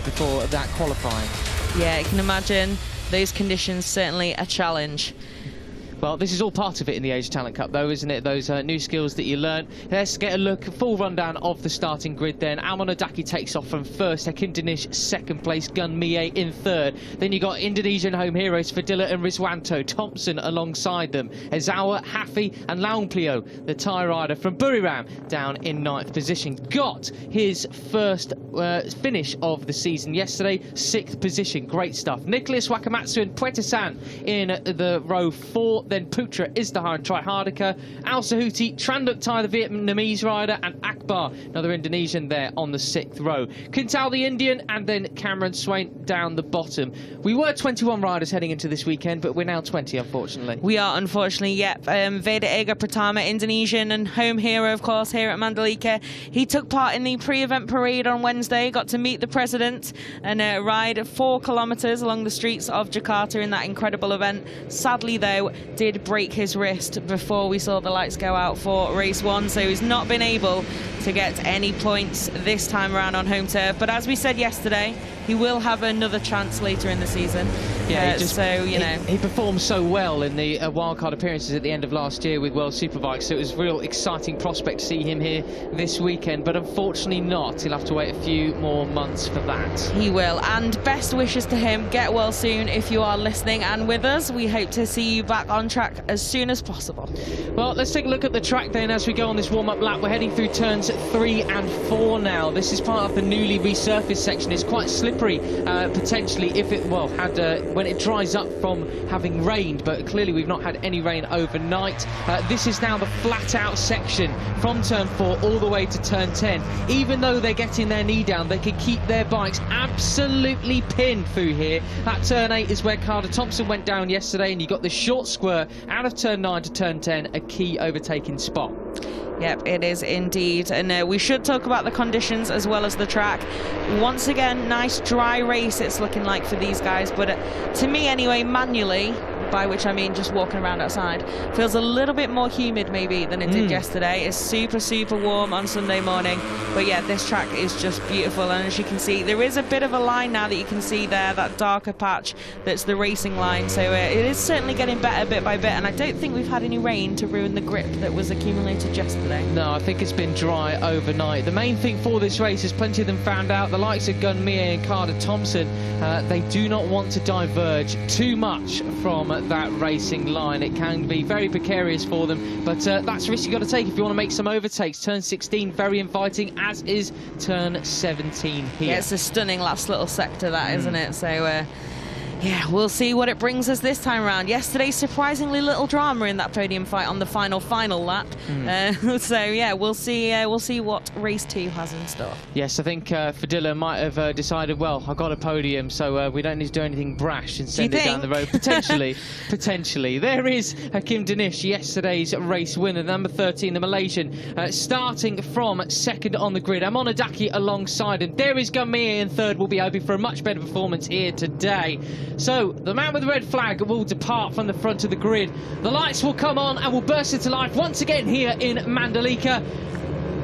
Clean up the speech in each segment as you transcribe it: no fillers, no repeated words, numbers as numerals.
before that qualifying. Yeah, you can imagine those conditions certainly a challenge. Well, this is all part of it in the Asia Talent Cup, though, isn't it? Those new skills that you learn. Let's get a look, full rundown of the starting grid then. Amonadaki takes off from first, Hakim Danish second place, Gun Mie in third. Then you got Indonesian home heroes Fadila and Rizwanto, Thompson alongside them. Ezawa, Hafi and Laungplio, the Thai rider from Buriram, down in ninth position. Got his first finish of the season yesterday, sixth position. Great stuff. Nicholas Wakamatsu and Puetasan in the row 4. Then Putra, Izdahar and Trihardika, Al Sahuti, Tranduk Thai, the Vietnamese rider, and Akbar, another Indonesian there on the 6th row. Quintal, the Indian, and then Cameron Swain down the bottom. We were 21 riders heading into this weekend, but we're now 20, unfortunately. We are, unfortunately, yep. Veda Ega Pratama, Indonesian and home hero, of course, here at Mandalika. He took part in the pre-event parade on Wednesday, got to meet the president and ride 4 kilometres along the streets of Jakarta in that incredible event. Sadly, though, did break his wrist before we saw the lights go out for race 1, so he's not been able to get any points this time around on home turf. But as we said yesterday, he will have another chance later in the season. Yeah, he performed so well in the wildcard appearances at the end of last year with World Superbike, so it was a real exciting prospect to see him here this weekend, but unfortunately not. He'll have to wait a few more months for that. He will, and best wishes to him. Get well soon if you are listening and with us. We hope to see you back on track as soon as possible. Well, let's take a look at the track then as we go on this warm-up lap. We're heading through turns 3 and 4 now. This is part of the newly resurfaced section. It's quite slippery, potentially, if it, well, had when it dries up from having rained, but clearly we've not had any rain overnight. This is now the flat-out section from turn 4 all the way to turn 10. Even though they're getting their knee down, they can keep their bikes absolutely pinned through here. That turn 8 is where Carter Thompson went down yesterday, and you got the short square out of turn 9 to turn 10, a key overtaking spot. Yep, it is indeed. And we should talk about the conditions as well as the track. Once again, nice dry race it's looking like for these guys, but to me anyway, manually, by which I mean just walking around outside, feels a little bit more humid maybe than it did yesterday. It's super, super warm on Sunday morning. But yeah, this track is just beautiful. And as you can see, there is a bit of a line now that you can see there, that darker patch that's the racing line. So it is certainly getting better bit by bit. And I don't think we've had any rain to ruin the grip that was accumulated yesterday. No, I think it's been dry overnight. The main thing for this race, as plenty of them found out, the likes of Gun Mie and Carter Thompson, they do not want to diverge too much from that racing line. It can be very precarious for them, but that's a risk you've got to take if you want to make some overtakes. Turn 16, very inviting, as is turn 17 here. Yeah, it's a stunning last little sector, that, isn't it? So, yeah, we'll see what it brings us this time around. Yesterday, surprisingly little drama in that podium fight on the final lap. So yeah, we'll see what race 2 has in store. Yes, I think Fadila might have decided, well, I've got a podium, so we don't need to do anything brash and send it down the road. Potentially, potentially. There is Hakim Danish, yesterday's race winner, number 13, the Malaysian, starting from second on the grid. Amonadaki alongside him. There is Gun Mie in third. We'll be hoping for a much better performance here today. So the man with the red flag will depart from the front of the grid. The lights will come on and will burst into life once again here in Mandalika.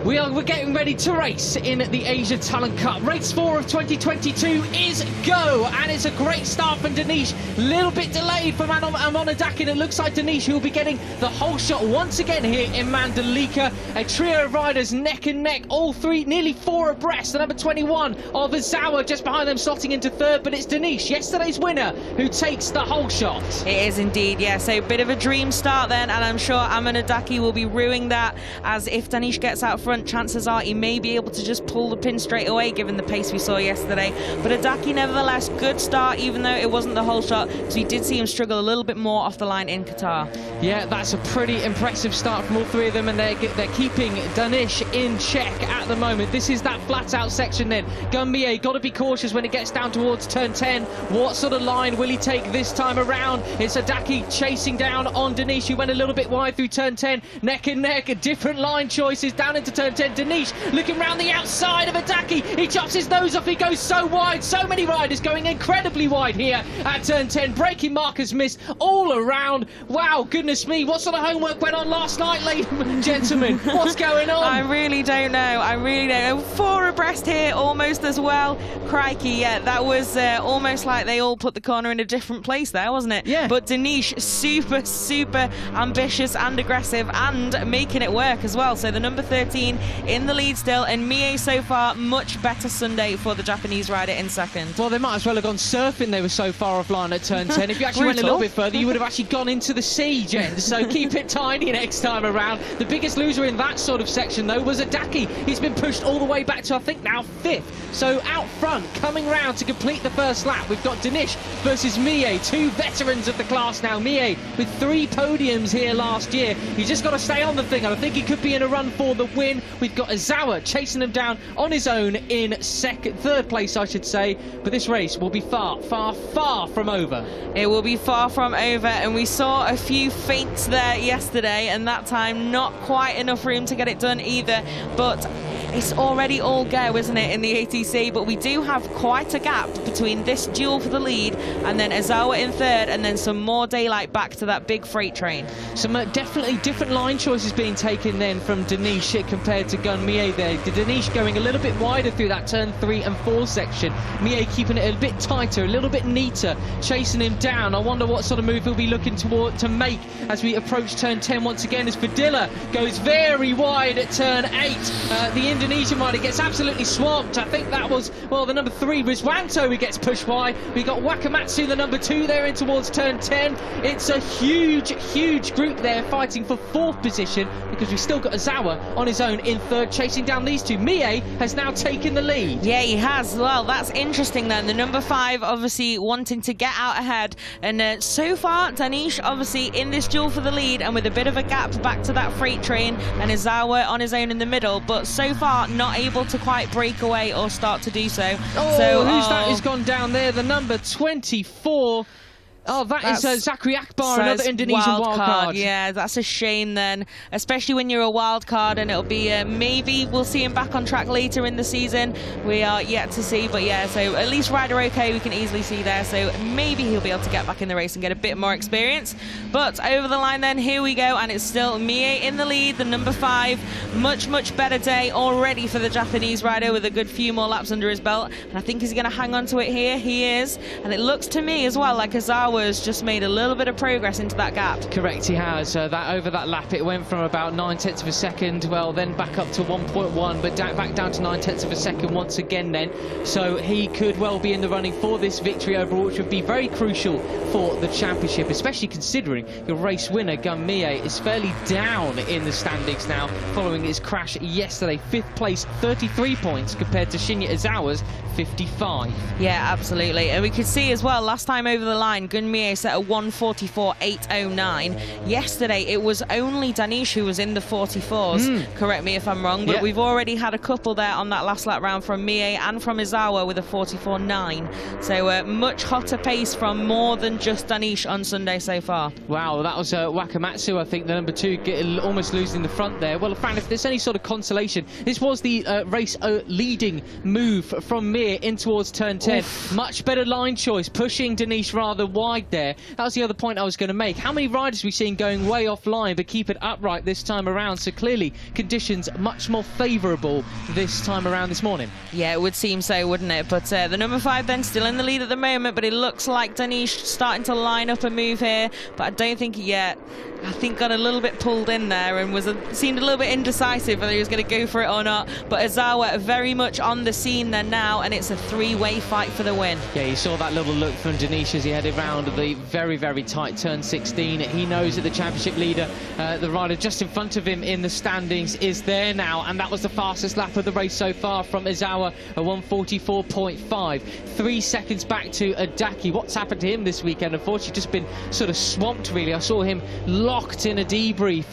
We're getting ready to race in the Asia Talent Cup. Race 4 of 2022 is go, and it's a great start from Danish. Little bit delayed from Amonadaki, and it looks like Danish who will be getting the whole shot once again here in Mandalika. A trio of riders neck and neck, all three, nearly 4 abreast. The number 21 of Ezawa just behind them, slotting into third, but it's Danish, yesterday's winner, who takes the whole shot. It is indeed, yeah, so a bit of a dream start then, and I'm sure Amonadaki will be ruining that, as if Danish gets out front, chances are he may be able to just pull the pin straight away given the pace we saw yesterday. But Adaki, nevertheless, good start, even though it wasn't the whole shot, because we did see him struggle a little bit more off the line in Qatar. Yeah, that's a pretty impressive start from all three of them, and they're keeping Danish in check at the moment. This is that flat out section then. Gun Mie, got to be cautious when it gets down towards turn 10. What sort of line will he take this time around? It's Adaki chasing down on Danish, who went a little bit wide through turn 10. Neck and neck, different line choices down into turn turn 10. Danish looking round the outside of Adaki. He chops his nose off. He goes so wide. So many riders going incredibly wide here at turn 10. Braking markers missed all around. Wow, goodness me. What sort of homework went on last night, ladies and gentlemen? What's going on? I really don't know. I really don't know. 4 abreast here almost as well. Crikey, yeah, that was almost like they all put the corner in a different place there, wasn't it? Yeah. But Danish, super, super ambitious and aggressive and making it work as well. So the number 13 in the lead still, and Mie so far, much better Sunday for the Japanese rider in second. Well, they might as well have gone surfing. They were so far offline at turn 10. If you actually went a little bit further, you would have actually gone into the sea, Jen. So keep it tiny next time around. The biggest loser in that sort of section, though, was Adaki. He's been pushed all the way back to, I think, now 5th. So out front, coming round to complete the first lap, we've got Danish versus Mie, 2 veterans of the class now. Mie with 3 podiums here last year. He's just got to stay on the thing, and I think he could be in a run for the win. We've got Izawa chasing him down on his own in 3rd place, I should say. But this race will be far, far, far from over. It will be far from over, and we saw a few feints there yesterday, and that time not quite enough room to get it done either. But it's already all go, isn't it, in the ATC? But we do have quite a gap between this duel for the lead and then Izawa in 3rd, and then some more daylight back to that big freight train. Some definitely different line choices being taken then from Danish compared to Gun Mie there. Danish going a little bit wider through that turn 3 and 4 section. Mie keeping it a bit tighter, a little bit neater, chasing him down. I wonder what sort of move he'll be looking to make as we approach turn 10 once again, as Fadilla goes very wide at turn 8. The Indonesian rider gets absolutely swamped. I think that was, well, the number 3, Rizwanto, who gets pushed wide. We got Wakamatsu, the number 2, there in towards turn 10. It's a huge, huge group there fighting for 4th position, because we've still got Izawa on his own in 3rd, chasing down these 2. Mie has now taken the lead. Yeah, he has. Well, that's interesting then. The number 5 obviously wanting to get out ahead, and so far Danish obviously in this duel for the lead, and with a bit of a gap back to that freight train, and Izawa on his own in the middle, but so far not able to quite break away or start to do so. Who's that who's gone down there? The number 24. Oh, that's Zachary Akbar, another Indonesian wild card. Yeah, that's a shame then, especially when you're a wild card, and it'll be maybe we'll see him back on track later in the season. We are yet to see, but yeah, so at least Rider OK we can easily see there, so maybe he'll be able to get back in the race and get a bit more experience. But over the line then, here we go, and it's still Mie in the lead, the number 5. Much better day already for the Japanese rider, with a good few more laps under his belt, and I think he's going to hang on to it here. He is, and it looks to me as well like Izawa has just made a little bit of progress into that gap. Correct, he has. That over that lap, it went from about 9/10 of a second, well, then back up to 1.1, but back down to 9/10 of a second once again then. So he could well be in the running for this victory overall, which would be very crucial for the championship, especially considering your race winner, Gun Mie, is fairly down in the standings now, following his crash yesterday. 5th place, 33 points, compared to Shinya Izawa's 55. Yeah, absolutely. And we could see as well, last time over the line, Gun Mie set a 1:44.809. Yesterday, it was only Danish who was in the 44s. Correct me if I'm wrong, but we've already had a couple there on that last lap round from Mie and from Izawa with a 44.9. So much hotter pace from more than just Danish on Sunday so far. Wow, that was Wakamatsu, I think, the number 2, almost losing the front there. Well, Fran, if there's any sort of consolation, this was the race leading move from Mie in towards turn 10. Oof. Much better line choice, pushing Danish rather wide there. That was the other point I was going to make. How many riders are we seeing going way offline but keep it upright this time around? So clearly conditions much more favourable this time around this morning. Yeah, it would seem so, wouldn't it? But the number 5 then still in the lead at the moment, but it looks like Danish starting to line up a move here, but I don't think yet. I think got a little bit pulled in there and seemed a little bit indecisive whether he was going to go for it or not. But Izawa very much on the scene then now, and it's a 3-way fight for the win. Yeah, you saw that little look from Danish as he headed round the very tight turn 16. He knows that the championship leader, the rider just in front of him in the standings, is there now, and that was the fastest lap of the race so far from Izawa, a 1:44.5. 3 seconds back to Adaki. What's happened to him this weekend? Unfortunately, just been sort of swamped, really. I saw him locked in a debrief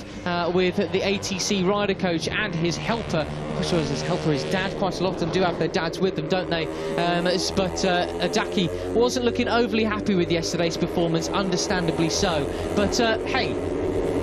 with the ATC rider coach and his helper. I'm sure his helper, his dad. Quite a lot of them do have their dads with them, don't they? But Adaki wasn't looking overly happy with yesterday's performance, understandably so. But hey,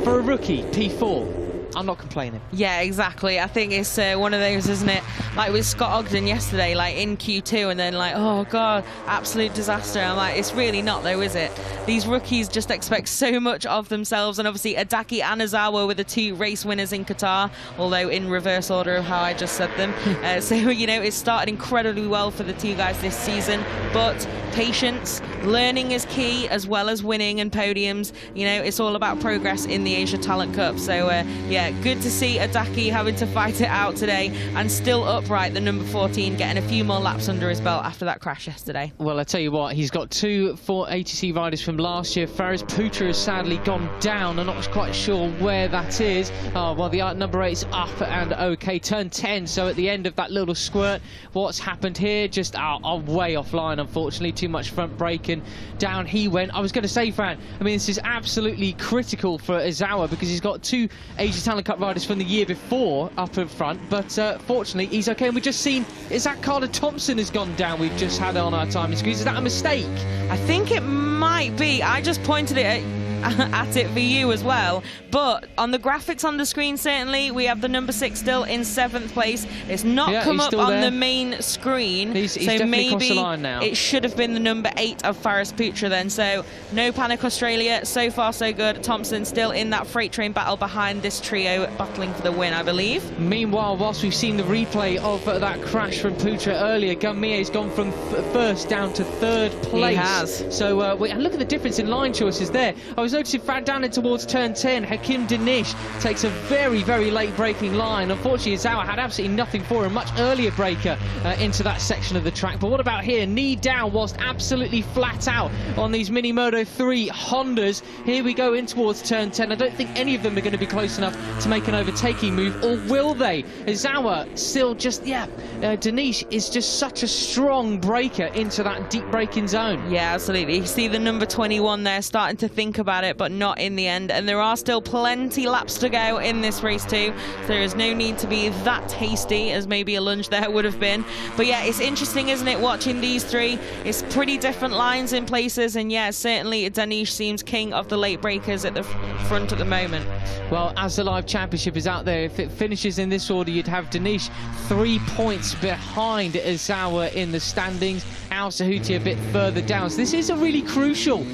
for a rookie, P4, I'm not complaining. Yeah, exactly. I think it's one of those, isn't it? Like with Scott Ogden yesterday, like in Q2, and then like, oh God, absolute disaster. I'm like, it's really not though, is it? These rookies just expect so much of themselves, and obviously Adaki and Ozawa were the 2 race winners in Qatar, although in reverse order of how I just said them. So, you know, it's started incredibly well for the 2 guys this season, but patience, learning is key, as well as winning and podiums. You know, it's all about progress in the Asia Talent Cup. So, yeah, good to see Adaki having to fight it out today, and still upright, the number 14, getting a few more laps under his belt after that crash yesterday. Well, I tell you what, he's got 2 for ATC riders from last year. Faris Putra has sadly gone down. I'm not quite sure where that is. Well, the number 8's up and okay. Turn 10, so at the end of that little squirt, what's happened here? Just way offline, unfortunately. Too much front braking. Down he went. I was going to say, Fran, I mean, this is absolutely critical for Ozawa, because he's got 2 Asia Talent Cup riders from the year before up in front, but fortunately he's okay. And we've just seen, is that Carter Thompson has gone down? We've just had on our timing screens. Is that a mistake? I think it might be. I just pointed it at it for you as well, but on the graphics on the screen, certainly we have the number 6 still in 7th place. It's not come up on the main screen, he's so definitely crossed the maybe line now. it should have been the number 8 of Faris Putra then. So no panic, Australia. So far so good. Thompson still in that freight train battle behind this trio, battling for the win, I believe. Meanwhile, whilst we've seen the replay of that crash from Putra earlier, Gunmie's gone from first down to 3rd place. He has. So and look at the difference in line choices there. I was noticing Fran down in towards turn 10. Hakim Danish takes a very, very late braking line. Unfortunately, Ozawa had absolutely nothing for a much earlier breaker into that section of the track. But what about here? Knee down whilst absolutely flat out on these Mini Moto 3 Hondas. Here we go in towards turn 10. I don't think any of them are going to be close enough to make an overtaking move, or will they? Ozawa still just, Danish is just such a strong breaker into that deep braking zone. Yeah, absolutely. You see the number 21 there starting to think about it, but not in the end. And there are still plenty laps to go in this race too. So there is no need to be that hasty as maybe a lunge there would have been. But yeah, it's interesting, isn't it, watching these 3? It's pretty different lines in places, and yeah, certainly Danish seems king of the late breakers at the front at the moment. Well, as the live championship is out there, if it finishes in this order, you'd have Danish 3 points behind Ozawa in the standings. Al Sahuti a bit further down. So this is a really crucial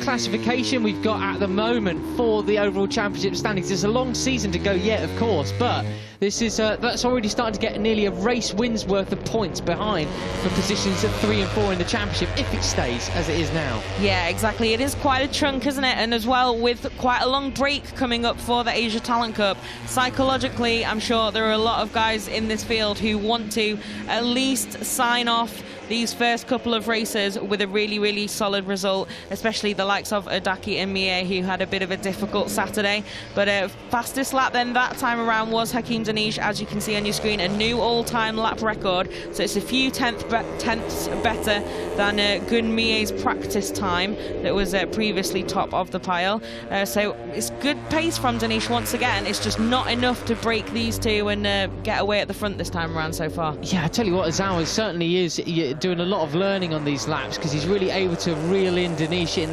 classification we've got at the moment for the overall championship standings. There's a long season to go yet, of course, but this is that's already starting to get nearly a race win's worth of points behind for positions at 3 and 4 in the championship, if it stays as it is now. Yeah, exactly. It is quite a chunk, isn't it? And as well, with quite a long break coming up for the Asia Talent Cup, psychologically, I'm sure there are a lot of guys in this field who want to at least sign off these first couple of races with a really, really solid result, especially the likes of Adaki and Mie, who had a bit of a difficult Saturday. But fastest lap then that time around was Hakim Danish, as you can see on your screen, a new all-time lap record. So it's a few tenths better than Gun Mie's practice time that was previously top of the pile. So it's good pace from Danish once again. It's just not enough to break these 2 and get away at the front this time around so far. Yeah, I tell you what, Ozawa certainly is doing a lot of learning on these laps, because he's really able to reel in Danish in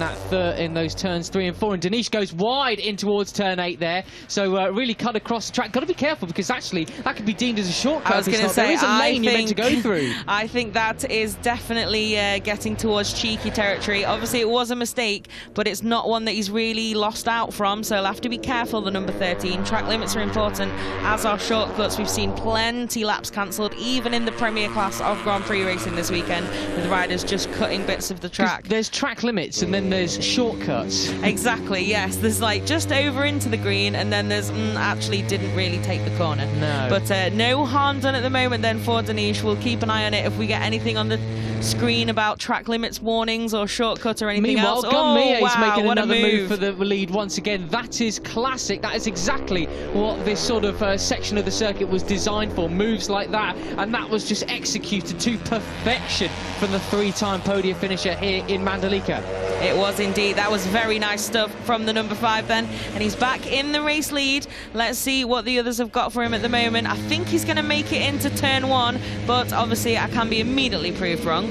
those turns 3 and 4, and Danish goes wide in towards turn 8 there, so really cut across the track. Got to be careful, because actually that could be deemed as a shortcut. I was going to say, there is a lane you're meant to go through. I think that is definitely getting towards cheeky territory. Obviously it was a mistake, but it's not one that he's really lost out from, so he'll have to be careful, the number 13. Track limits are important, as are shortcuts. We've seen plenty laps cancelled, even in the Premier class of Grand Prix racing this weekend, with riders just cutting bits of the track. There's track limits and then there's shortcuts. Exactly, yes. There's like just over into the green, and then there's actually didn't really take the corner. No. But no harm done at the moment then for Danish. We'll keep an eye on it if we get anything on the screen about track limits warnings or shortcut or anything else. Meanwhile, Gunmie is wow, making another move for the lead once again. That is classic. That is exactly what this sort of section of the circuit was designed for. Moves like that, and that was just executed to perfection from the 3-time podium finisher here in Mandalika. It was indeed. That was very nice stuff from the number 5 then, and he's back in the race lead. Let's see what the others have got for him at the moment. I think he's going to make it into turn 1, but obviously I can be immediately proved wrong.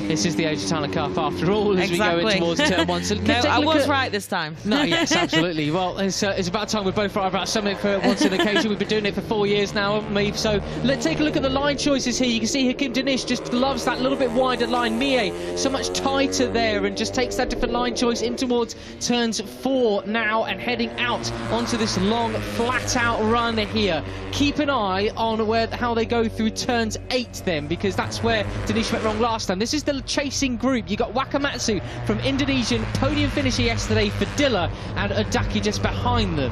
This is the age of talent cup after all, as Exactly. we go in towards turn 1. So No, I was right this time. No, yes, absolutely. Well, it's about time we're both right about something for once in occasion. We've been doing it for 4 years now, haven't we? So let's take a look at the line choices here. You can see Hakim Danish just loves that little bit wider line. Mie so much tighter there and just takes that different line choice in towards turns 4 now and heading out onto this long, flat-out run here. Keep an eye on how they go through turns 8 then, because that's where Danish went wrong last time. This is the chasing group. You got Wakamatsu from Indonesian, podium finisher yesterday for Dilla, and Adaki just behind them.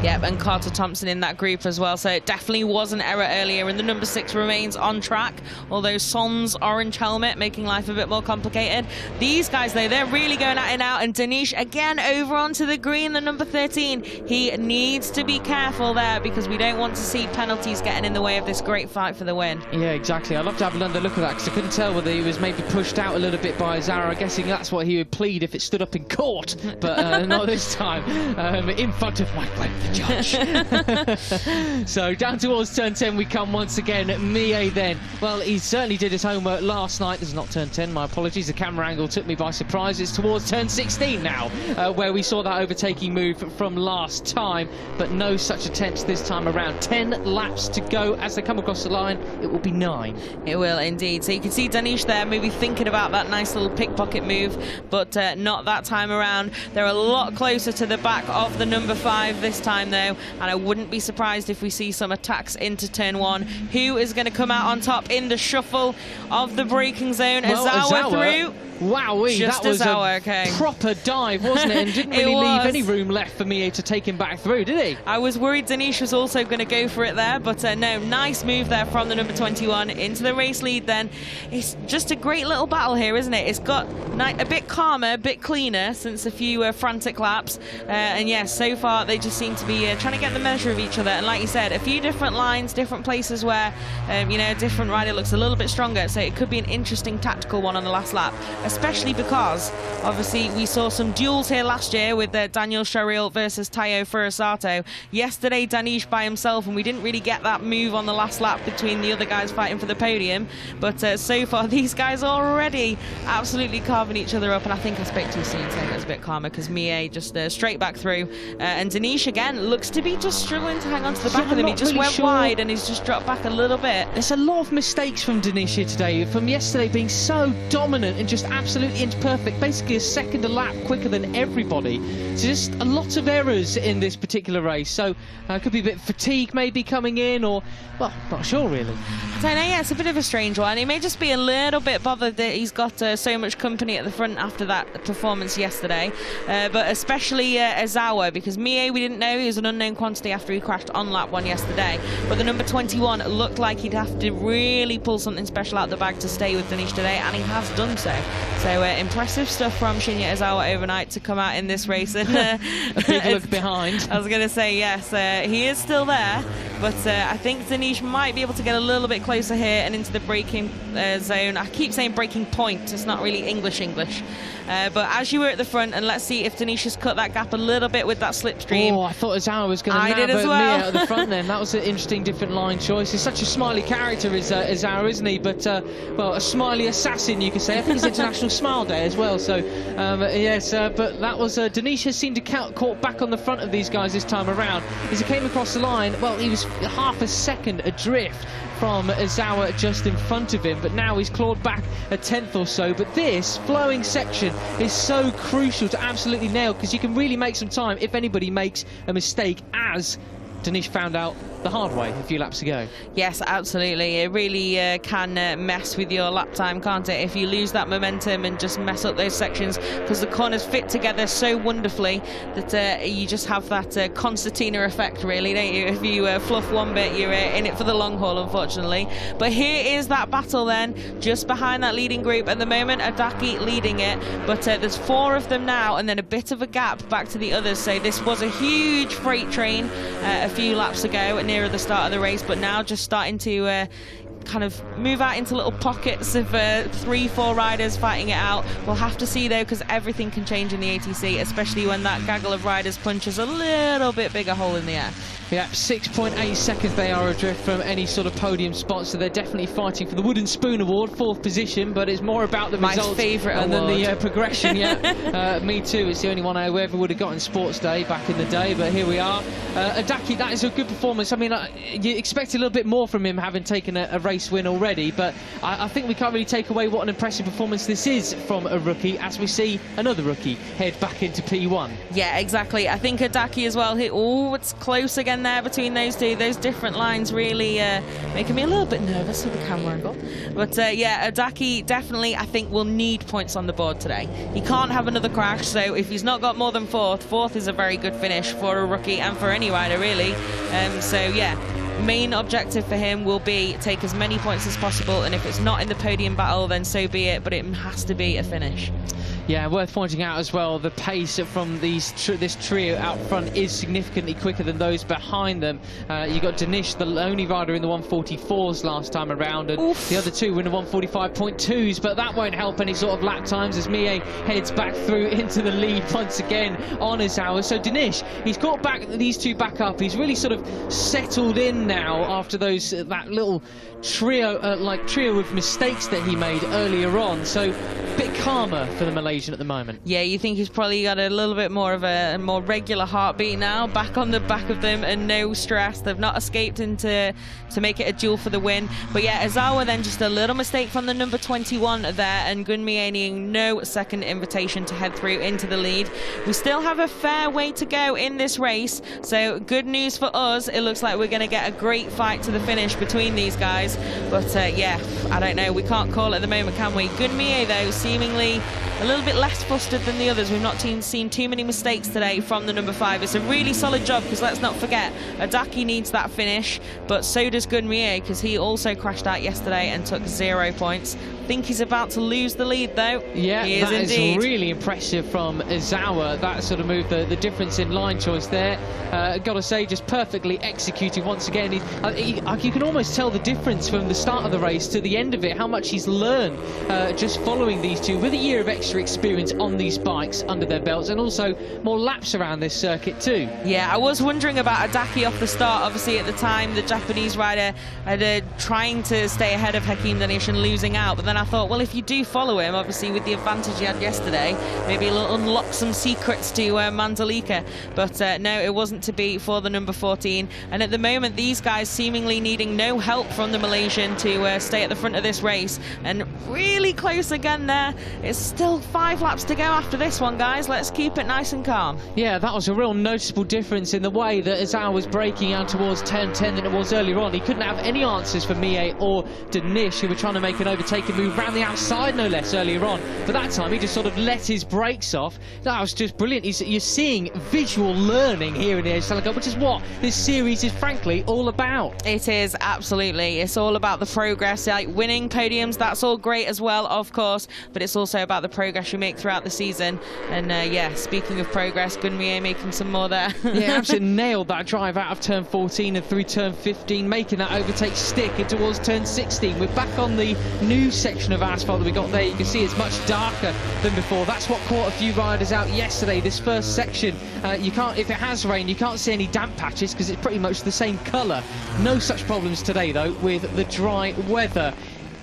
Yep, and Carter Thompson in that group as well, so it definitely was an error earlier, and the number 6 remains on track, although Son's orange helmet making life a bit more complicated. These guys, though, they're really going at it out, and Danish again over onto the green, the number 13. He needs to be careful there, because we don't want to see penalties getting in the way of this great fight for the win. Yeah, exactly. I'd love to have another look at that, because I couldn't tell whether he was maybe pushed out a little bit by Zara. I'm guessing that's what he would plead if it stood up in court, but not this time, in front of Mike Webb, the judge. So down towards turn 10 we come once again. Mie then, well, he certainly did his homework last night. This is not turn 10, my apologies, the camera angle took me by surprise. It's towards turn 16 now, where we saw that overtaking move from last time, but no such attempts this time around. 10 laps to go. As they come across the line, it will be 9. It will indeed. So you can see Danish there maybe thinking about that nice little pickpocket move, but not that time around. They're a lot closer to the back of the number 5 this time though, and I wouldn't be surprised if we see some attacks into turn 1. Who is going to come out on top in the shuffle of the braking zone? Well, Azawa through. Wowee, Just that was a proper dive, wasn't it? And didn't really leave any room left for Mie to take him back through, did he? I was worried Danish was also going to go for it there, but no, nice move there from the number 21 into the race lead then. It's just a great little battle here, isn't it? It's got a bit calmer, a bit cleaner since a few frantic laps. And yes, so far they just seem to be trying to get the measure of each other. And like you said, a few different lines, different places where, you know, a different rider looks a little bit stronger. So it could be an interesting tactical one on the last lap, especially because obviously we saw some duels here last year with Daniel Sharil versus Tayo Furusato. Yesterday Danish by himself, and we didn't really get that move on the last lap between the other guys fighting for the podium, but so far these guys are already absolutely carving each other up, and I think I spoke to a scene saying it was a bit calmer because Mie just straight back through, and Danish again looks to be just struggling to hang on to the back of them. He just went wide and he's just dropped back a little bit. There's a lot of mistakes from Danish here today, from yesterday being so dominant and just absolutely inch perfect, basically a second a lap quicker than everybody. So just a lot of errors in this particular race, so could be a bit of fatigue maybe coming in, or, well, not sure really. I don't know, yeah, it's a bit of a strange one. He may just be a little bit bothered that he's got so much company at the front after that performance yesterday, but especially Azawa, because Mie, we didn't know, he was an unknown quantity after he crashed on lap 1 yesterday, but the number 21 looked like he'd have to really pull something special out the bag to stay with Danish today, and he has done so. So impressive stuff from Shinya Azawa overnight to come out in this race. And a big look behind. I was going to say, yes, he is still there, but I think Danish might be able to get a little bit closer here and into the braking zone. I keep saying breaking point, it's not really English. But as you were at the front, and let's see if Danish has cut that gap a little bit with that slipstream. Oh, I thought Azawa was going to nab Mie out of the front then. That was an interesting different line choice. He's such a smiley character, is Azawa, isn't he? But, well, a smiley assassin, you could say. I think it's International Smile Day as well. So, yes, but that was... Danish has seemed to caught back on the front of these guys this time around. As he came across the line, well, he was half a second adrift from Azawa just in front of him, but now he's clawed back a tenth or so. But this flowing section is so crucial to absolutely nail, because you can really make some time if anybody makes a mistake, as Danish found out the hard way a few laps ago. Yes, absolutely. It really can mess with your lap time, can't it? If you lose that momentum and just mess up those sections, because the corners fit together so wonderfully that you just have that concertina effect, really, don't you? If you fluff one bit, you're in it for the long haul, unfortunately. But here is that battle then, just behind that leading group. At the moment, Adaki leading it, but there's 4 of them now, and then a bit of a gap back to the others. So this was a huge freight train a few laps ago, nearer the start of the race, but now just starting to kind of move out into little pockets of 3-4 riders fighting it out. We'll have to see though, because everything can change in the ATC, especially when that gaggle of riders punches a little bit bigger hole in the air. Yeah, 6.8 seconds they are adrift from any sort of podium spot, so they're definitely fighting for the Wooden Spoon Award, 4th position, but it's more about the results. My favourite and award. Then the progression, yeah. Me too, it's the only one I ever would have got in Sports Day back in the day, but here we are. Adaki, that is a good performance. I mean, you expect a little bit more from him having taken a race win already, but I think we can't really take away what an impressive performance this is from a rookie, as we see another rookie head back into P1. Yeah, exactly. I think Adaki as well. Oh, it's close again there between those two. Those different lines really making me a little bit nervous with the camera angle. But yeah, Adaki definitely, I think, will need points on the board today. He can't have another crash, so if he's not got more than 4th is a very good finish for a rookie and for any rider, really. So yeah, main objective for him will be take as many points as possible, and if it's not in the podium battle, then so be it, but it has to be a finish. Yeah, worth pointing out as well, the pace from this trio out front is significantly quicker than those behind them. You got Danish, the only rider in the 144s last time around, and the other two were in the 145.2s, but that won't help any sort of lap times as Mie heads back through into the lead once again on Ozawa. So Danish, he's got back these two back up. He's really sort of settled in now after those that little trio of mistakes that he made earlier on. So a bit calmer for the Malaysian at the moment. Yeah, you think he's probably got a little bit more of a more regular heartbeat now, back on the back of them, and no stress. They've not escaped into to make it a duel for the win. But yeah, Ozawa then just a little mistake from the number 21 there, and Gunmie needing no second invitation to head through into the lead. We still have a fair way to go in this race, so good news for us. It looks like we're going to get a great fight to the finish between these guys. But yeah, I don't know, we can't call it at the moment, can we? Gunmie though, seemingly a little bit less flustered than the others. We've not seen too many mistakes today from the number 5. It's a really solid job, because let's not forget, Adaki needs that finish, but so does Gunmie, because he also crashed out yesterday and took 0 points. I think he's about to lose the lead though. Yeah, he is that indeed. is really impressive from Ozawa. That sort of moved the difference in line choice there. Gotta say, just perfectly executed once again. You can almost tell the difference from the start of the race to the end of it, how much he's learned just following these two, with a year of extra experience on these bikes under their belts, and also more laps around this circuit too. Yeah, I was wondering about Adaki off the start. Obviously at the time the Japanese rider had trying to stay ahead of Hakim Danish and losing out, but then I thought, well, if you do follow him, obviously with the advantage he had yesterday, maybe he'll unlock some secrets to Mandalika. But no, it wasn't to be for the number 14, and at the moment these guys seemingly needing no help from the Malaysian to stay at the front of this race, and really close again there. It's still 5 laps to go after this one, guys. Let's keep it nice and calm. Yeah, that was a real noticeable difference in the way that Ozawa was braking out towards turn 10 than it was earlier on. He couldn't have any answers for Mie or Danish, who were trying to make an overtaking move round the outside no less earlier on, but that time he just sort of let his brakes off. That was just brilliant. You're seeing visual learning here in the Mandalika, which is what this series is frankly all about. It is, absolutely. It's all about the progress, like winning podiums, that's all great as well, of course, but it's also about the progress you make throughout the season. And yeah, speaking of progress, Gunmie making some more there. Yeah, absolutely nailed that drive out of turn 14 and through turn 15, making that overtake stick and towards turn 16. We're back on the new section of asphalt that we got there. You can see it's much darker than before. That's what caught a few riders out yesterday. This first section, you can't, if it has rained, you can't see any damp patches because it's pretty much the same colour. No such problems today though with the dry weather.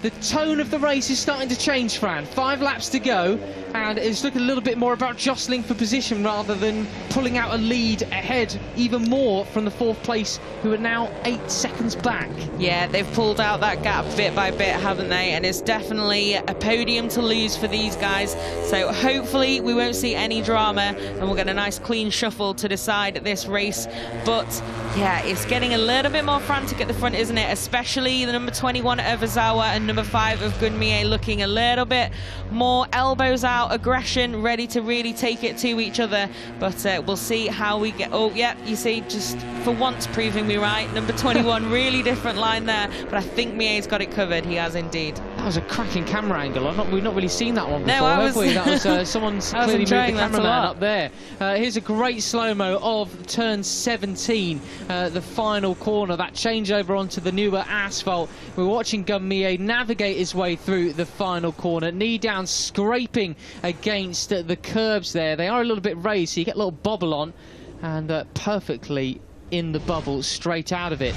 The tone of the race is starting to change, Fran. 5 laps to go, and it's looking a little bit more about jostling for position rather than pulling out a lead ahead even more from the 4th place, who are now 8 seconds back. Yeah, they've pulled out that gap bit by bit, haven't they? And it's definitely a podium to lose for these guys. So hopefully we won't see any drama and we'll get a nice clean shuffle to decide this race. But yeah, it's getting a little bit more frantic at the front, isn't it? Especially the number 21 of Ozawa and number 5 of Gunmie looking a little bit more elbows out, aggression, ready to really take it to each other. But we'll see how we get. Oh yeah, you see, just for once proving me right. Number 21, really different line there, but I think Mie's got it covered. He has indeed. That was a cracking camera angle. We've not really seen that one before, No, have we? That was someone's clearly moved the cameraman up there. Here's a great slow-mo of turn 17, the final corner, that changeover onto the newer asphalt. We're watching Gunmie navigate his way through the final corner, knee down, scraping against the curbs there. They are a little bit raised, so you get a little bobble on, and perfectly in the bubble, straight out of it.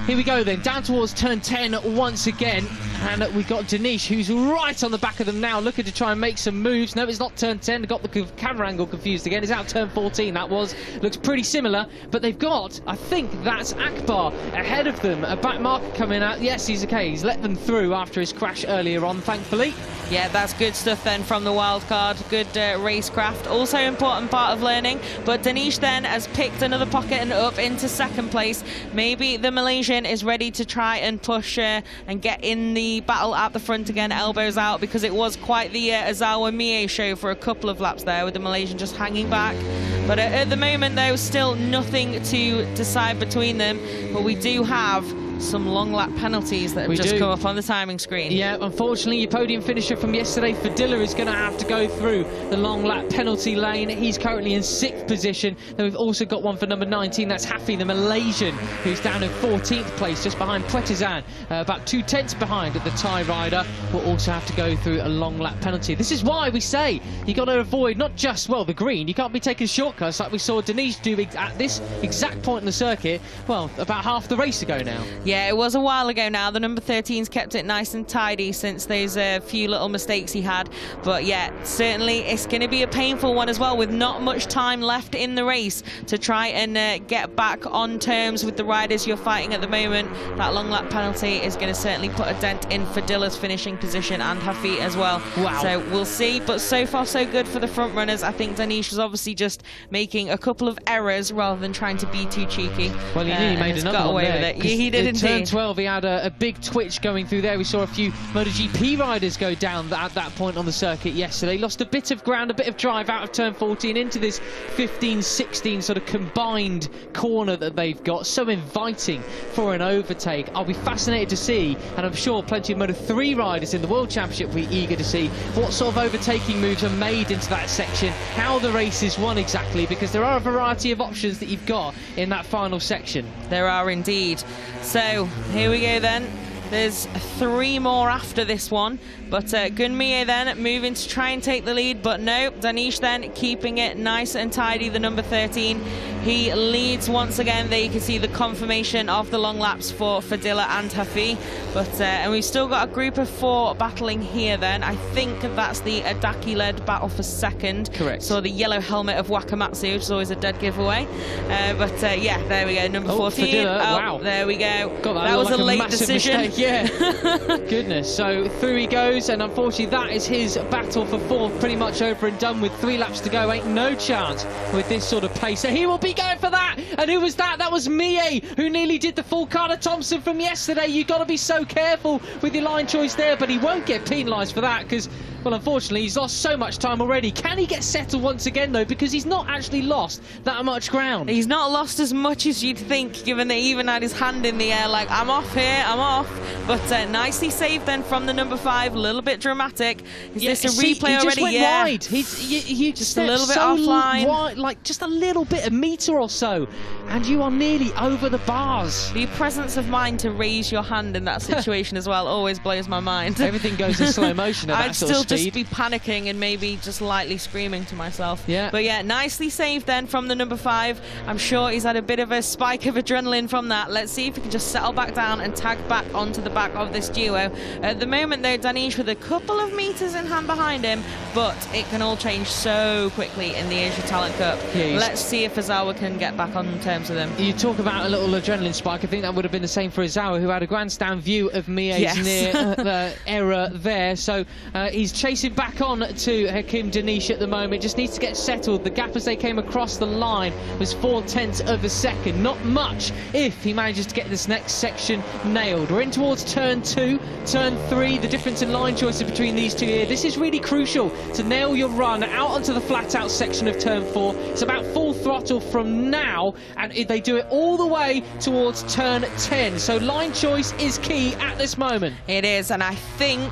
Here we go then, down towards turn 10 once again, and we've got Dinesh, who's right on the back of them now, looking to try and make some moves. No, it's not turn 10, got the camera angle confused again. It's out turn 14, that was. Looks pretty similar, but they've got, I think that's Akbar ahead of them. A back marker coming out. Yes, he's okay. He's let them through after his crash earlier on, thankfully. Yeah, that's good stuff then from the wildcard. Good racecraft. Also important part of learning. But Dinesh then has picked another pocket and up into second place. Maybe the Malaysian is ready to try and push and get in the battle at the front again, elbows out, because it was quite the Azawa Mie show for a couple of laps there with the Malaysian just hanging back. But at the moment, though, still nothing to decide between them. But we do have some long lap penalties that have just come up on the timing screen. Yeah, unfortunately, your podium finisher from yesterday, Fadilla, is going to have to go through the long lap penalty lane. He's currently in 6th position. Then we've also got one for number 19. That's Hafi, the Malaysian, who's down in 14th place, just behind Puetizan, about 2/10 behind the Thai rider. Will also have to go through a long lap penalty. This is why we say you got to avoid not just, well, the green. You can't be taking shortcuts like we saw Dinesh do at this exact point in the circuit, well, about half the race ago now. Yeah, it was a while ago now. The number 13's kept it nice and tidy since those few little mistakes he had. But yeah, certainly it's going to be a painful one as well, with not much time left in the race to try and get back on terms with the riders you're fighting at the moment. That long lap penalty is going to certainly put a dent in Fadilla's finishing position and Hafi as well. Wow. So we'll see. But so far so good for the front runners. I think Dinesh was obviously just making a couple of errors rather than trying to be too cheeky. Well, he nearly made another one there. Yeah, he did indeed. Turn 12, he had a big twitch going through there. We saw a few MotoGP riders go down at that point on the circuit yesterday. Lost a bit of ground, a bit of drive out of turn 14 into this 15-16 sort of combined corner that they've got. So inviting for an overtake. I'll be fascinated to see, and I'm sure plenty of Moto3 riders in the World Championship will be eager to see what sort of overtaking moves are made into that section, how the race is won exactly, because there are a variety of options that you've got in that final section. There are indeed. So here we go then. There's 3 more after this one, but Gunmie then moving to try and take the lead, but no, Dinesh then keeping it nice and tidy, the number 13. He leads once again. There you can see the confirmation of the long laps for Fadilla and Hafi, but and we've still got a group of 4 battling here then. I think that's the Adaki-led battle for second. Correct. So the yellow helmet of Wakamatsu, which is always a dead giveaway. But yeah, there we go, number 14. Fadilla, wow. There we go. God, that was like a late decision. Mistake. Yeah. Goodness. So through he goes, and unfortunately that is his battle for 4th pretty much over and done with. 3 laps to go. Ain't no chance with this sort of pace. So he will be going for that. And who was that? That was Mie, who nearly did the full Carter Thompson from yesterday. You've got to be so careful with your line choice there, but he won't get penalised for that because, well, unfortunately, he's lost so much time already. Can he get settled once again, though? Because he's not actually lost that much ground. He's not lost as much as you'd think, given that he even had his hand in the air like, I'm off here, I'm off. But nicely saved then from the number 5, a little bit dramatic. Is this a replay already? He just went wide. He just a little bit offline. Wide, like just a little bit, a metre or so, and you are nearly over the bars. The presence of mind to raise your hand in that situation as well always blows my mind. Everything goes in slow motion at that sort of speed. Just be panicking and maybe just lightly screaming to myself. Yeah. But yeah, nicely saved then from the number 5. I'm sure he's had a bit of a spike of adrenaline from that. Let's see if he can just settle back down and tag back onto the back of this duo. At the moment though, Dinesh with a couple of metres in hand behind him, but it can all change so quickly in the Asia Talent Cup. Yeah, let's see if Azawa can get back on terms with him. You talk about a little adrenaline spike. I think that would have been the same for Azawa, who had a grandstand view of Mie's near error there. So he's chasing back on to Hakim Danish at the moment. Just needs to get settled. The gap as they came across the line was 0.4 of a second. Not much if he manages to get this next section nailed. We're in towards turn 2, turn 3. The difference in line choices between these two here. This is really crucial to nail your run out onto the flat out section of turn 4. It's about full throttle from now, and they do it all the way towards turn 10. So line choice is key at this moment. It is, and I think,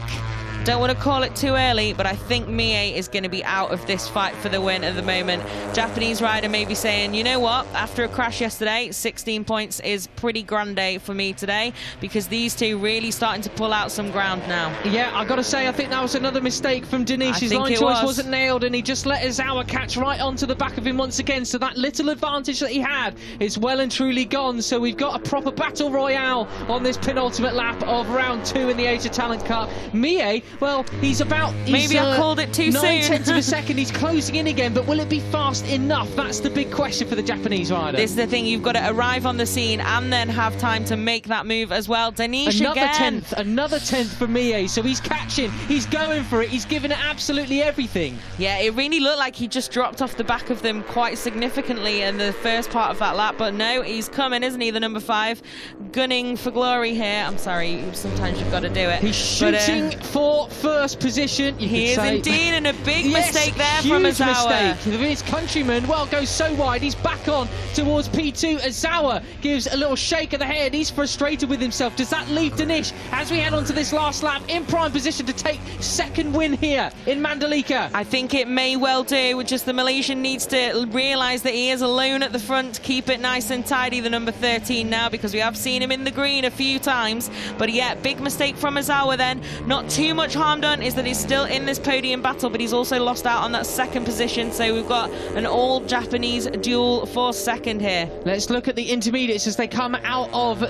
don't want to call it too early, but I think Mie is going to be out of this fight for the win at the moment. Japanese rider may be saying, you know what, after a crash yesterday, 16 points is pretty grande for me today, because these two really starting to pull out some ground now. Yeah, I got to say, I think that was another mistake from Danish. His line choice wasn't nailed, and he just let Izawa catch right onto the back of him once again. So that little advantage that he had is well and truly gone. So we've got a proper battle royale on this penultimate lap of round 2 in the Asia Talent Cup. Mie, well, maybe I called it too soon. 9/10 of a second. He's closing in again, but will it be fast enough? That's the big question for the Japanese rider. This is the thing. You've got to arrive on the scene and then have time to make that move as well. Danish again. Another 10th for Mie. So he's catching. He's going for it. He's giving it absolutely everything. Yeah, it really looked like he just dropped off the back of them quite significantly in the first part of that lap. But no, he's coming, isn't he? The number 5, gunning for glory here. I'm sorry. Sometimes you've got to do it. He's shooting for first position. He is indeed, and a big mistake there from Izawa. Mistake. His countryman, well, goes so wide. He's back on towards P2. Izawa gives a little shake of the head. He's frustrated with himself. Does that leave Danish, as we head on to this last lap, in prime position to take second win here in Mandalika? I think it may well do. Just the Malaysian needs to realise that he is alone at the front. Keep it nice and tidy, the number 13 now, because we have seen him in the green a few times. But yeah, big mistake from Izawa then. Not too much harm done, is that he's still in this podium battle, but he's also lost out on that second position. So we've got an all Japanese duel for second here. Let's look at the intermediates as they come out of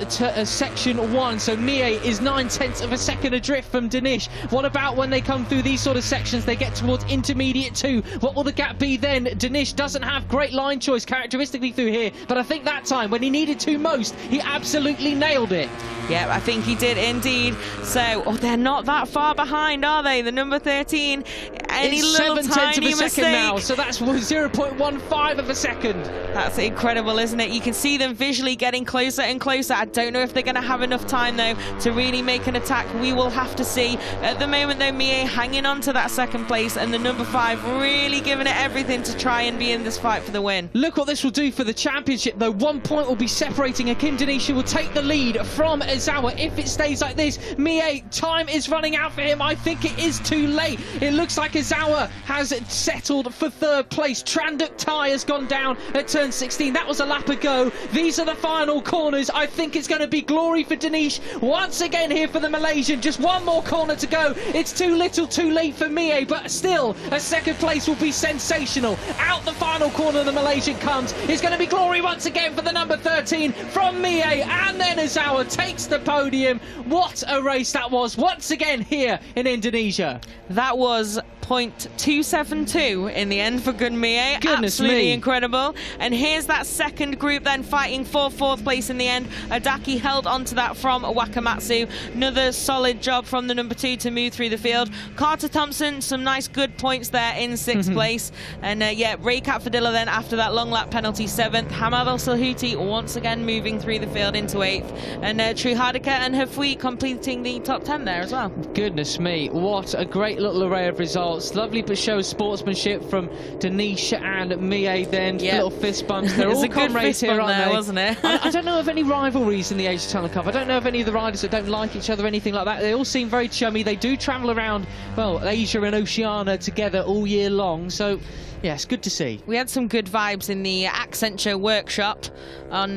section 1. So Mie is 9/10 of a second adrift from Danish. What about when they come through these sort of sections? They get towards intermediate 2. What will the gap be then? Danish doesn't have great line choice characteristically through here, but I think that time when he needed to most, he absolutely nailed it. Yeah, I think he did indeed. So, they're not that far behind, are they? The number 13, any it's little 7/10 tiny of a mistake second now, so that's 0.15 of a second. That's incredible, isn't it? You can see them visually getting closer and closer. I don't know if they're going to have enough time, though, to really make an attack. We will have to see. At the moment, though, Mie hanging on to that second place, and the number 5 really giving it everything to try and be in this fight for the win. Look what this will do for the championship, though. 1 point will be separating. Hakim Danish will take the lead from Izawa if it stays like this. Mie, time is running out for him. I think it is too late. It looks like Izawa has settled for 3rd place. Tranduk Tai has gone down at turn 16. That was a lap ago. These are the final corners. I think it's going to be glory for Danish once again here for the Malaysian. Just one more corner to go. It's too little too late for Mie, but still a 2nd place will be sensational. Out the final corner the Malaysian comes. It's going to be glory once again for the number 13 from Mie, and then Izawa takes the podium. What a race that was once again here in Indonesia. That was .272 in the end for good Mie. Goodness Absolutely me. incredible. And here's that second group then fighting for 4th place in the end. Adaki held onto that from Wakamatsu. Another solid job from the number 2 to move through the field. Carter Thompson, some nice good points there in 6th place. And yeah, Raycat Fadilla then after that long lap penalty 7th. Hamad Al Salhuti once again moving through the field into 8th. And Trihadika and Hafui completing the top 10 there as well. Goodness me, what a great little array of results. Lovely show of sportsmanship from Danish and Mie then. Yep. Little fist bumps. They're all comrades here, aren't there, they? wasn't it? I don't know of any rivalries in the Asia Talent Cup. I don't know of any of the riders that don't like each other or anything like that. They all seem very chummy. They do travel around, well, Asia and Oceania together all year long. So, yeah, it's good to see. We had some good vibes in the Accenture workshop on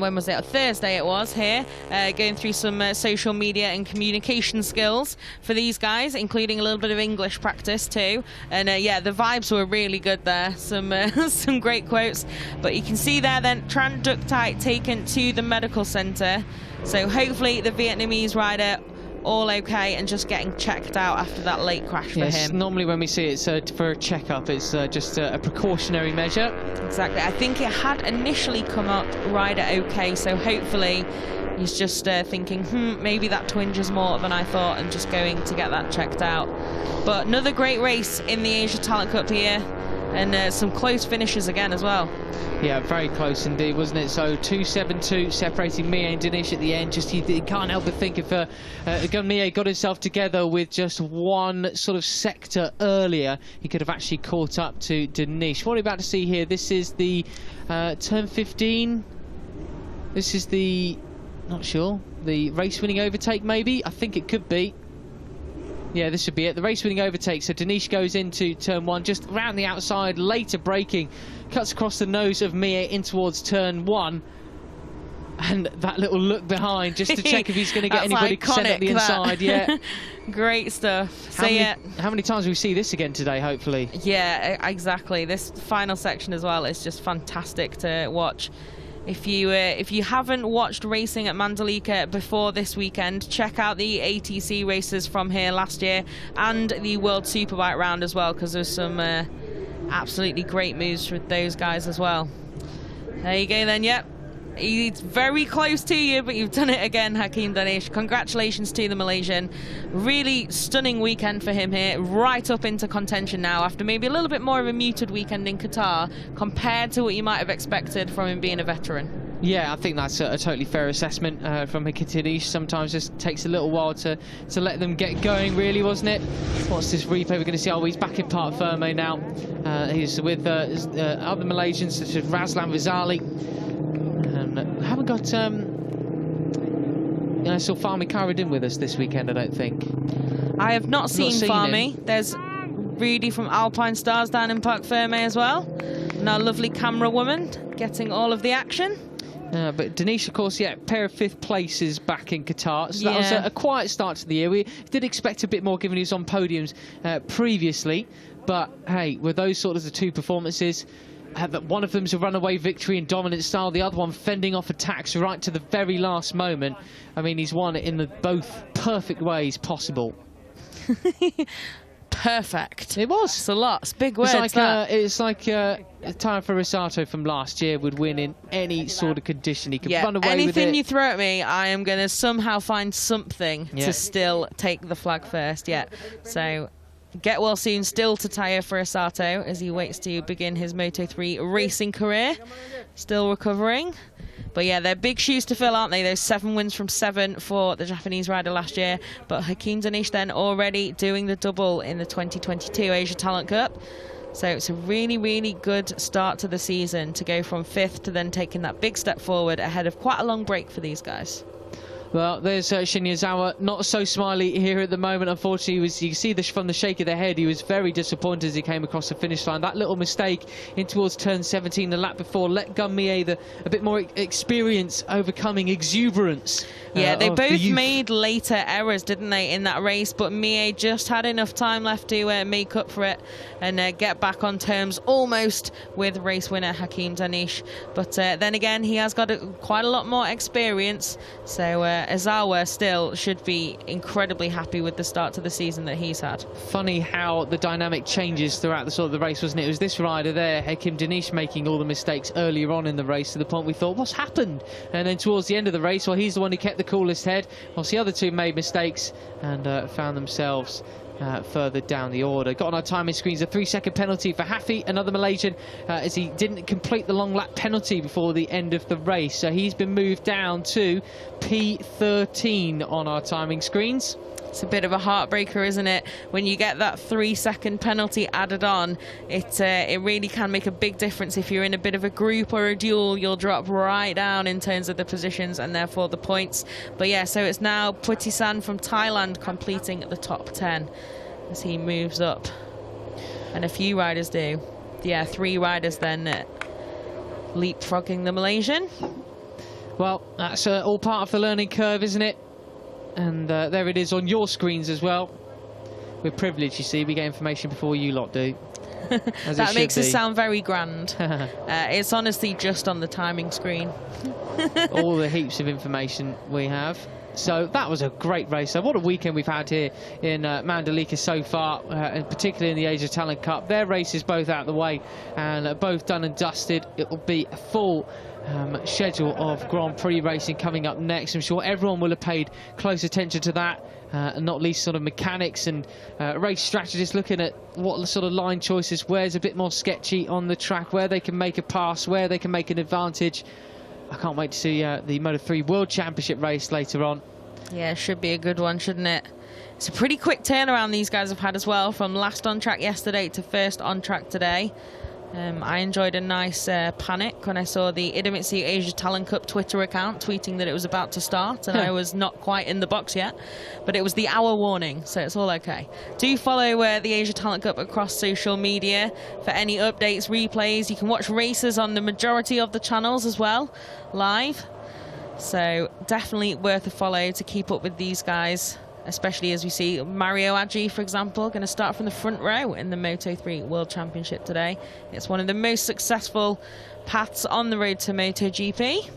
when was it? On Thursday it was here, going through some social media and communication skills for these guys, including a little bit of English practice too. And yeah, the vibes were really good there. Some some great quotes. But you can see there then Tran Duc Tai taken to the medical centre. So hopefully the Vietnamese rider all okay and just getting checked out after that late crash for him. Normally when we see it for a checkup, it's just a precautionary measure. Exactly. I think it had initially come up rider okay, so hopefully he's just thinking, maybe that twinge is more than I thought, and just going to get that checked out. But another great race in the Asia Talent Cup here, and some close finishes again as well. Yeah, very close indeed, wasn't it? So 2.72 separating Mie and Dinesh at the end. Just he can't help but think if Mie got himself together with just one sort of sector earlier, he could have actually caught up to Dinesh. What are we about to see here? This is the turn 15. This is the, not sure, the race-winning overtake maybe? I think it could be. Yeah, this should be it. The race-winning overtake. So Dinesh goes into turn 1, just around the outside, later braking, cuts across the nose of Mie in towards turn 1. And that little look behind, just to check if he's going to get anybody sent up the inside. Yeah, great stuff. How many times will we see this again today, hopefully? Yeah, exactly. This final section as well is just fantastic to watch. If you haven't watched racing at Mandalika before this weekend, check out the ATC races from here last year and the World Superbike round as well, because there's some absolutely great moves with those guys as well. There you go then. Yep, he's very close to you, but you've done it again, Hakeem Dinesh. Congratulations to the Malaysian. Really stunning weekend for him here, right up into contention now after maybe a little bit more of a muted weekend in Qatar compared to what you might have expected from him being a veteran. Yeah, I think that's a totally fair assessment from Hakeem Dinesh. Sometimes it just takes a little while to let them get going, really, wasn't it? What's this replay we're going to see? Oh, he's back in Parc Ferme now. He's with other Malaysians such as Razlan Rizali. I haven't got Fahmi Karuddin with us this weekend, I don't think. I have not seen Fahmi. There's Rudy from Alpine Stars down in Parc Ferme as well. And our lovely camera woman getting all of the action. But Dinesh, of course, yeah, pair of 5th places back in Qatar. So that was a quiet start to the year. We did expect a bit more given he was on podiums previously. But, hey, with those sort of the 2 performances, one of them's a runaway victory in dominant style, the other one fending off attacks right to the very last moment. I mean, he's won it in the both perfect ways possible. Perfect. It was. It's a lot. It's big words. It's like Tyre Risato from last year would win in any sort of condition. He could run away with it. Anything you throw at me, I am going to somehow find something to still take the flag first. Yeah. So get well soon still to Tyre Risato as he waits to begin his Moto3 racing career. Still recovering. But yeah, they're big shoes to fill, aren't they? Those 7 wins from 7 for the Japanese rider last year. But Hakeem Dinesh then already doing the double in the 2022 Asia Talent Cup. So it's a really, really good start to the season to go from 5th to then taking that big step forward ahead of quite a long break for these guys. Well, there's Shinyazawa, not so smiley here at the moment. Unfortunately, you can see from the shake of the head, he was very disappointed as he came across the finish line. That little mistake in towards turn 17, the lap before, let Mie a bit more experience overcoming exuberance. Yeah, they both made later errors, didn't they, in that race? But Mie just had enough time left to make up for it and get back on terms almost with race winner Hakeem Dinesh. But then again, he has got quite a lot more experience. So Azawa still should be incredibly happy with the start to the season that he's had. Funny how the dynamic changes throughout the sort of the race, wasn't it? It was this rider there, Hakeem Dinesh, making all the mistakes earlier on in the race to the point we thought, what's happened? And then towards the end of the race, well, he's the one who kept the coolest head, whilst the other 2 made mistakes and found themselves further down the order. Got on our timing screens a 3-second penalty for Hafi, another Malaysian, as he didn't complete the long lap penalty before the end of the race. So he's been moved down to P13 on our timing screens. It's a bit of a heartbreaker, isn't it? When you get that 3-second penalty added on, it really can make a big difference. If you're in a bit of a group or a duel, you'll drop right down in terms of the positions and therefore the points. But yeah, so it's now Putisan from Thailand completing the top 10 as he moves up. And a few riders do. Yeah, 3 riders then leapfrogging the Malaysian. Well, that's all part of the learning curve, isn't it? And there it is on your screens as well. We're privileged, you see. We get information before you lot do. That makes it sound very grand. It's honestly just on the timing screen. All the heaps of information we have. So that was a great race. So what a weekend we've had here in Mandalika so far, and particularly in the Asia Talent Cup. Their races both out of the way and both done and dusted. It will be a full schedule of Grand Prix racing coming up next. I'm sure everyone will have paid close attention to that, and not least sort of mechanics and race strategists looking at what sort of line choices, where's a bit more sketchy on the track, where they can make a pass, where they can make an advantage. I can't wait to see the Moto3 World Championship race later on. Yeah, should be a good one, shouldn't it? It's a pretty quick turnaround these guys have had as well, from last on track yesterday to first on track today. I enjoyed a nice panic when I saw the Idemitsu Asia Talent Cup Twitter account tweeting that it was about to start, and I was not quite in the box yet, but it was the hour warning, so it's all okay. Do follow the Asia Talent Cup across social media for any updates, replays. You can watch races on the majority of the channels as well, live. So definitely worth a follow to keep up with these guys, especially as we see Mario Aggi, for example, going to start from the front row in the Moto3 World Championship today. It's one of the most successful paths on the road to MotoGP.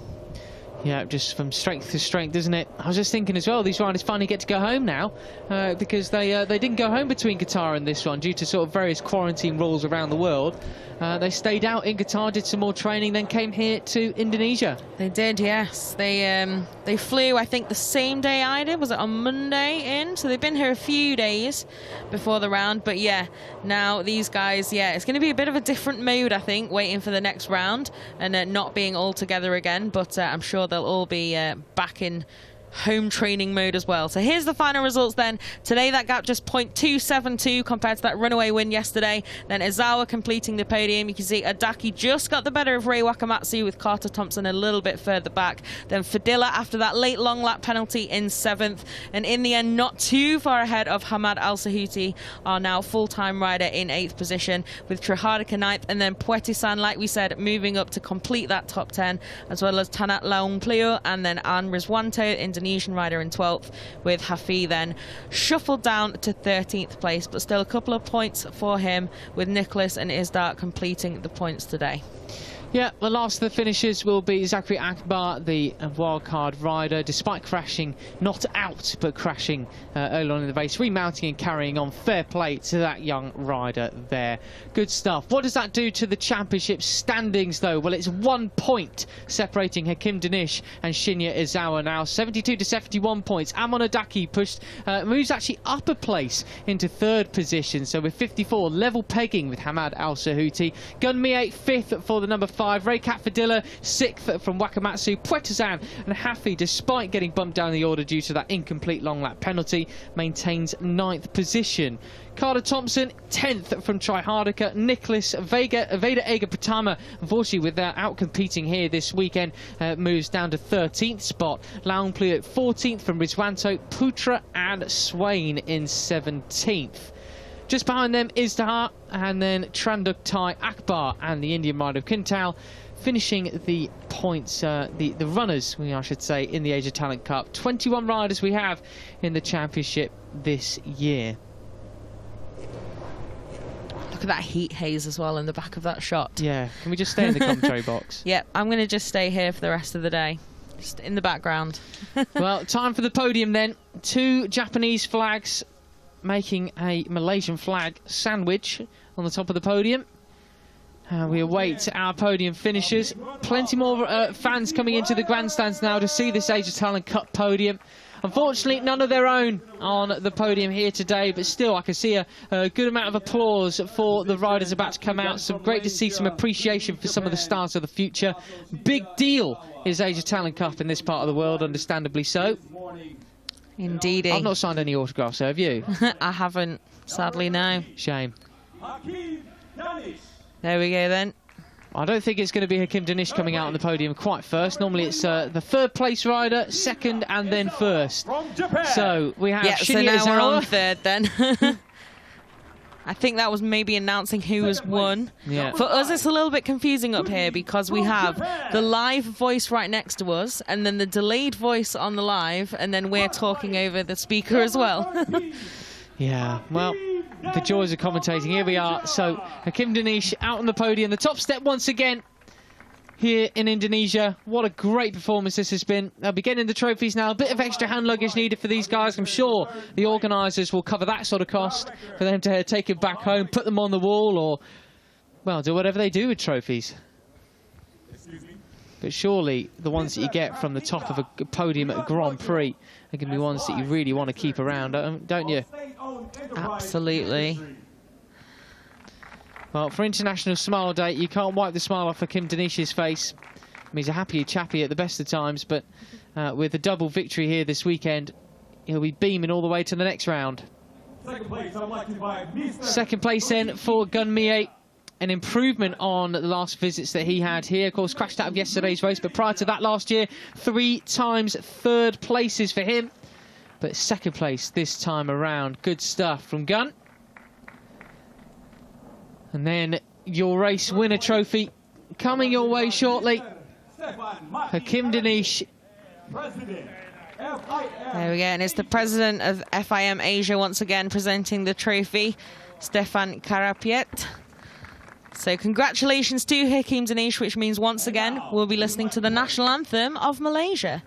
Yeah, just from strength to strength, isn't it? I was just thinking as well, these riders finally get to go home now, because they didn't go home between Qatar and this one due to sort of various quarantine rules around the world. They stayed out in Qatar, did some more training, then came here to Indonesia. They did, yes. They flew, I think, the same day I did. Was it on Monday in? So they've been here a few days before the round. But yeah, now these guys, yeah, it's going to be a bit of a different mood, I think, waiting for the next round and not being all together again. But I'm sure they'll all be back in home training mode as well. So here's the final results then. Today that gap just 0.272 compared to that runaway win yesterday. Then Izawa completing the podium. You can see Adaki just got the better of Rei Wakamatsu with Carter Thompson a little bit further back. Then Fadilla after that late long lap penalty in 7th. And in the end, not too far ahead of Hamad Al-Sahuti, our now full-time rider, in 8th position, with Triharika 9th. And then Puetisan, like we said, moving up to complete that top 10, as well as Tanat Laungplio and then An Rizwanto, Indonesian rider, in 12th, with Hafi then shuffled down to 13th place, but still a couple of points for him, with Nicholas and Isdar completing the points today. Yeah, the last of the finishers will be Zachary Akbar, the wildcard rider, despite crashing, not out, but crashing early on in the race, remounting and carrying on. Fair play to that young rider there. Good stuff. What does that do to the championship standings, though? Well, it's 1 point separating Hakim Danish and Shinya Izawa now, 72 to 71 points. Amon Adaki moves actually up a place into 3rd position, so with 54, level pegging with Hamad Al-Sahuti. Gunmi 5th for the number 5. Raykat Fadilla 6th from Wakamatsu. Puetazan and Hafi, despite getting bumped down the order due to that incomplete long lap penalty, maintains 9th position. Carter Thompson 10th from Triharika. Nicholas Veda Ega Pratama, unfortunately without outcompeting here this weekend, moves down to 13th spot. Laungplio at 14th from Rizwanto. Putra and Swain in 17th. Just behind them, Izdahar, and then Tranduktai Akbar and the Indian rider of Quintal, finishing the points, the runners, I should say, in the Asia Talent Cup. 21 riders we have in the championship this year. Look at that heat haze as well in the back of that shot. Yeah, can we just stay in the commentary box? Yep, I'm going to just stay here for the rest of the day. Just in the background. Well, time for the podium then. 2 Japanese flags making a Malaysian flag sandwich on the top of the podium. We await our podium finishers. Plenty more fans coming into the grandstands now to see this Asia Talent Cup podium. Unfortunately, none of their own on the podium here today, but still I can see a good amount of applause for the riders about to come out. So great to see some appreciation for some of the stars of the future. Big deal is Asia Talent Cup in this part of the world, understandably so. Indeed. I've not signed any autographs, have you? I haven't, sadly, no. Shame. There we go then. I don't think it's going to be Hakim Danish coming out on the podium quite first. Normally it's the 3rd place rider, 2nd and then 1st. So we have Shinya so now we're on 3rd then. I think that was maybe announcing who has won. Yeah. For us, it's a little bit confusing up here because we have the live voice right next to us and then the delayed voice on the live, and then we're talking over the speaker as well. Yeah, well, the joys of commentating. Here we are. So Hakim Danish out on the podium. The top step once again. here in Indonesia. What a great performance this has been. They'll be getting the trophies now. A bit of extra hand luggage needed for these guys. I'm sure the organisers will cover that sort of cost for them to take it back home, put them on the wall, or, well, do whatever they do with trophies. But surely the ones that you get from the top of a podium at a Grand Prix are going to be ones that you really want to keep around, don't you? Absolutely. Well, for International Smile Day, you can't wipe the smile off of Kim Denish's face. I mean, he's a happy chappy at the best of times, but with a double victory here this weekend, he'll be beaming all the way to the next round. Second place then for Gun Mie. An improvement on the last visits that he had here. Of course, crashed out of yesterday's race, but prior to that last year, 3 times third places for him. But second place this time around. Good stuff from Gun. And then your race winner trophy coming your way shortly. Kim Denish. There we go, and it's the president of FIM Asia once again presenting the trophy, Stefan Karapiet. So congratulations to Hakim Denish, which means once again we'll be listening to the national anthem of Malaysia.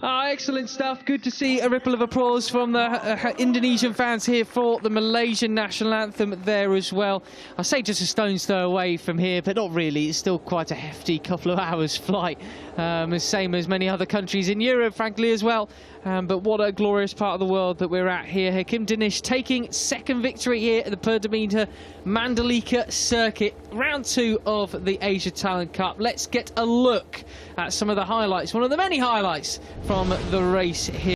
Excellent stuff. Good to see a ripple of applause from the Indonesian fans here for the Malaysian national anthem there as well. I say just a stone's throw away from here, but not really. It's still quite a hefty couple of hours flight, same as many other countries in Europe, frankly, as well. But what a glorious part of the world that we're at here. Hakim Denish taking second victory here at the Pertamina Mandalika circuit, round 2 of the Asia Talent Cup. Let's get a look at some of the highlights, one of the many highlights from the race here.